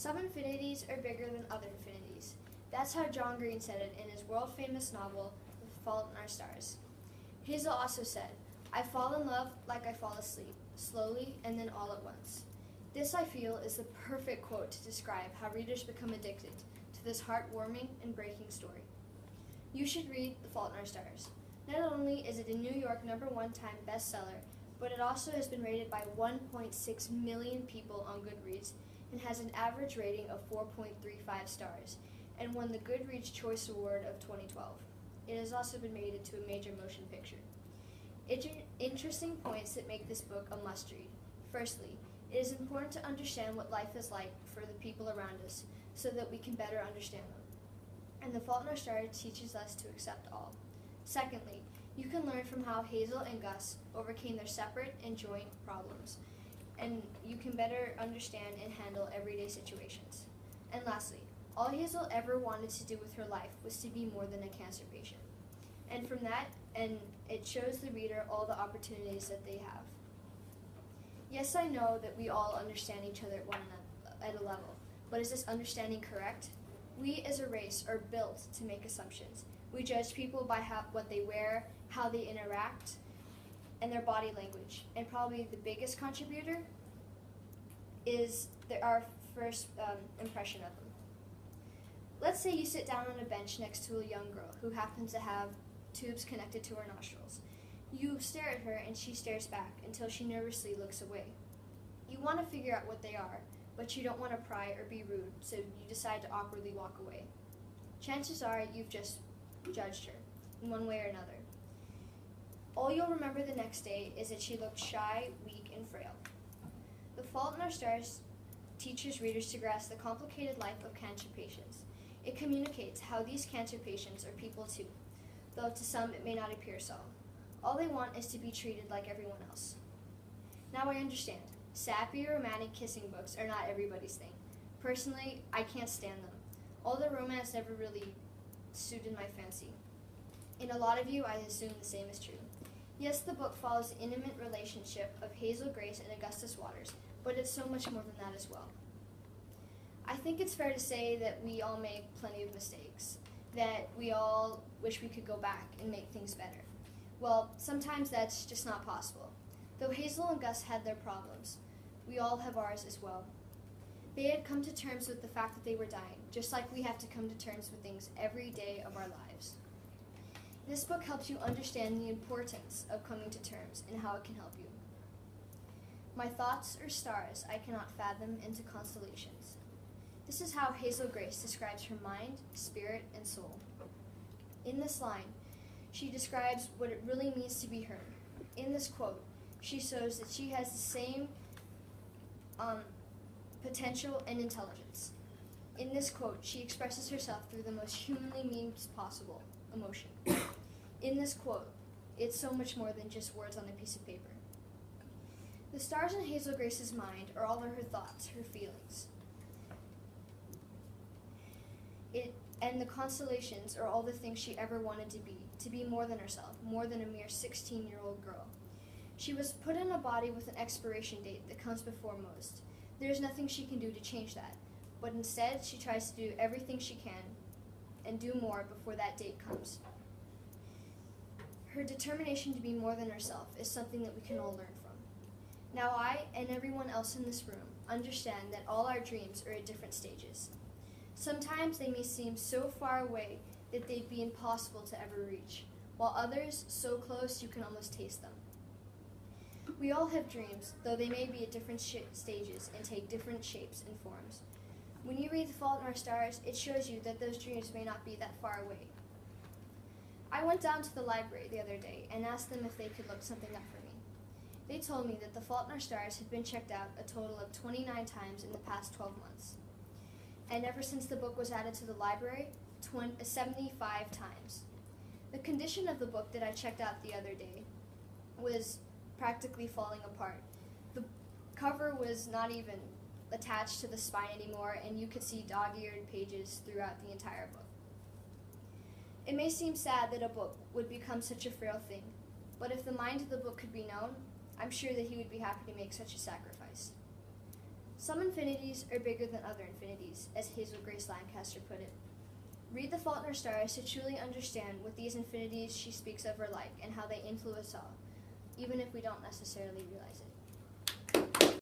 Some infinities are bigger than other infinities. That's how John Green said it in his world-famous novel, The Fault in Our Stars. Hazel also said, "I fall in love like I fall asleep, slowly and then all at once." This, I feel, is the perfect quote to describe how readers become addicted to this heartwarming and breaking story. You should read The Fault in Our Stars. Not only is it a New York #1 time bestseller, but it also has been rated by 1.6 million people on Goodreads and has an average rating of 4.35 stars and won the Goodreads Choice Award of 2012. It has also been made into a major motion picture. Interesting points that make this book a must-read. Firstly, it is important to understand what life is like for the people around us so that we can better understand them. And The Fault in Our Stars teaches us to accept all. Secondly, you can learn from how Hazel and Gus overcame their separate and joint problems, and you can better understand and handle everyday situations. And lastly, all Hazel ever wanted to do with her life was to be more than a cancer patient. And from that, it shows the reader all the opportunities that they have. Yes, I know that we all understand each other at a level, but is this understanding correct? We as a race are built to make assumptions. We judge people by what they wear, how they interact, and their body language. And probably the biggest contributor is our first impression of them. Let's say you sit down on a bench next to a young girl who happens to have tubes connected to her nostrils. You stare at her and she stares back until she nervously looks away. You want to figure out what they are, but you don't want to pry or be rude, so you decide to awkwardly walk away. Chances are you've just judged her in one way or another. All you'll remember the next day is that she looked shy, weak, and frail. The Fault in Our Stars teaches readers to grasp the complicated life of cancer patients. It communicates how these cancer patients are people too, though to some it may not appear so. All they want is to be treated like everyone else. Now I understand. Sappy or romantic kissing books are not everybody's thing. Personally, I can't stand them. All the romance never really suited my fancy. In a lot of you, I assume the same is true. Yes, the book follows the intimate relationship of Hazel Grace and Augustus Waters, but it's so much more than that as well. I think it's fair to say that we all make plenty of mistakes, that we all wish we could go back and make things better. Well, sometimes that's just not possible. Though Hazel and Gus had their problems, we all have ours as well. They had come to terms with the fact that they were dying, just like we have to come to terms with things every day of our lives. This book helps you understand the importance of coming to terms and how it can help you. My thoughts are stars I cannot fathom into constellations. This is how Hazel Grace describes her mind, spirit, and soul. In this line, she describes what it really means to be her. In this quote, she shows that she has the same potential and intelligence. In this quote, she expresses herself through the most humanly means possible, emotion. In this quote, it's so much more than just words on a piece of paper. The stars in Hazel Grace's mind are all of her thoughts, her feelings. And the constellations are all the things she ever wanted to be more than herself, more than a mere 16-year-old girl. She was put in a body with an expiration date that comes before most. There's nothing she can do to change that, but instead she tries to do everything she can and do more before that date comes. Her determination to be more than herself is something that we can all learn from. Now I, and everyone else in this room, understand that all our dreams are at different stages. Sometimes they may seem so far away that they'd be impossible to ever reach, while others so close you can almost taste them. We all have dreams, though they may be at different stages and take different shapes and forms. When you read The Fault in Our Stars, it shows you that those dreams may not be that far away. I went down to the library the other day and asked them if they could look something up for me. They told me that The Fault in Our Stars had been checked out a total of 29 times in the past 12 months. And ever since the book was added to the library, 75 times. The condition of the book that I checked out the other day was practically falling apart. The cover was not even attached to the spine anymore, and you could see dog-eared pages throughout the entire book. It may seem sad that a book would become such a frail thing, but if the mind of the book could be known, I'm sure that he would be happy to make such a sacrifice. Some infinities are bigger than other infinities, as Hazel Grace Lancaster put it. Read The Fault in Our Stars to truly understand what these infinities she speaks of are like and how they influence us all, even if we don't necessarily realize it.